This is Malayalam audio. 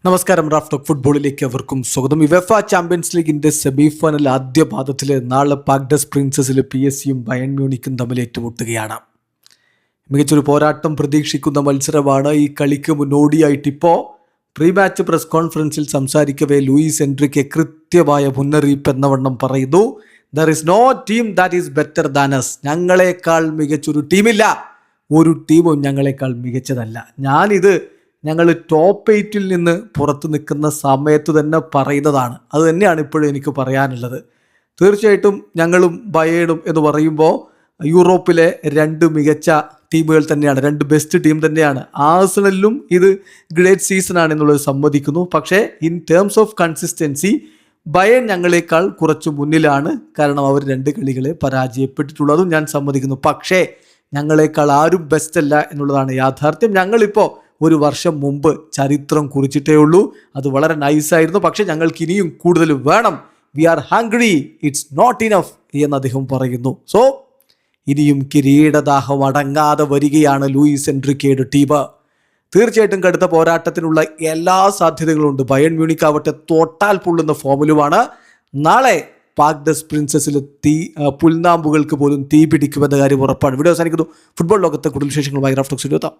നമസ്കാരം. റാഫ് ടോക്ക് ഫുട്ബോളിലേക്ക് അവർക്കും സ്വാഗതം. യുവേഫ ചാമ്പ്യൻസ് ലീഗിന്റെ സെമിഫൈനൽ ആദ്യ പാദത്തിൽ നാളെ പാക് ഡസ് പ്രിൻസസിൽ PSG ബയൺ മ്യൂണിക്കും തമ്മിൽ ഏറ്റുമുട്ടുകയാണ്. മികച്ചൊരു പോരാട്ടം പ്രതീക്ഷിക്കുന്ന മത്സരമാണ്. ഈ കളിക്ക് മുന്നോടിയായിട്ട് ഇപ്പോൾ പ്രീ മാച്ച് പ്രസ് കോൺഫറൻസിൽ സംസാരിക്കവേ ലൂയിസ് എൻട്രിക്കെ കൃത്യമായ മുന്നറിയിപ്പ് എന്നവണ്ണം പറയുന്നു, there is no team that is better than us. ഞങ്ങളെക്കാൾ മികച്ചൊരു ടീമില്ല, ഒരു ടീമും ഞങ്ങളെക്കാൾ മികച്ചതല്ല. ഞങ്ങൾ ടോപ്പ് 8 നിന്ന് പുറത്ത് നിൽക്കുന്ന സമയത്ത് തന്നെ പറയുന്നതാണ്. അത് തന്നെയാണ് ഇപ്പോഴും എനിക്ക് പറയാനുള്ളത്. തീർച്ചയായിട്ടും ഞങ്ങളും ബയേണും എന്ന് പറയുമ്പോൾ യൂറോപ്പിലെ രണ്ട് മികച്ച ടീമുകൾ തന്നെയാണ്, രണ്ട് ബെസ്റ്റ് ടീം തന്നെയാണ്. ആഴ്സണലിലും ഇത് ഗ്രേറ്റ് സീസണാണ് എന്നുള്ളത് സമ്മതിക്കുന്നു. പക്ഷേ in terms of consistency Bayern ഞങ്ങളെക്കാൾ കുറച്ച് മുന്നിലാണ്. കാരണം അവർ രണ്ട് കളികളെ പരാജയപ്പെട്ടിട്ടുള്ളതും ഞാൻ സമ്മതിക്കുന്നു. പക്ഷേ ഞങ്ങളെക്കാൾ ആരും ബെസ്റ്റ് അല്ല എന്നുള്ളതാണ് യാഥാർത്ഥ്യം. ഞങ്ങളിപ്പോൾ ഒരു വർഷം മുമ്പ് ചരിത്രം കുറിച്ചിട്ടേ ഉള്ളൂ. അത് വളരെ നൈസായിരുന്നു. പക്ഷെ ഞങ്ങൾക്ക് ഇനിയും കൂടുതൽ വേണം. We are hungry, it's not enough എന്ന് അദ്ദേഹം പറയുന്നു. സോ ഇനിയും കിരീടദാഹം അടങ്ങാതെ വരികയാണ് ലൂയിസ് എൻട്രിക്കയുടെ ടീം. തീർച്ചയായിട്ടും കടുത്ത പോരാട്ടത്തിനുള്ള എല്ലാ സാധ്യതകളും ഉണ്ട്. ബയൺ മ്യൂണിക്ക് ആവട്ടെ തോട്ടാൽ പൊള്ളുന്ന ഫോമിലുമാണ്. നാളെ പാക് ഡസ് പ്രിൻസസിൽ പുൽനാമ്പുകൾക്ക് പോലും തീ പിടിക്കുമെന്ന കാര്യം ഉറപ്പാണ്. വീഡിയോ അവസാനിക്കുന്നു. ഫുട്ബോൾ ലോകത്തെ കൂടുതൽ വിശേഷങ്ങളുമായി റാഫ് ടോക്സിൽ എത്താം.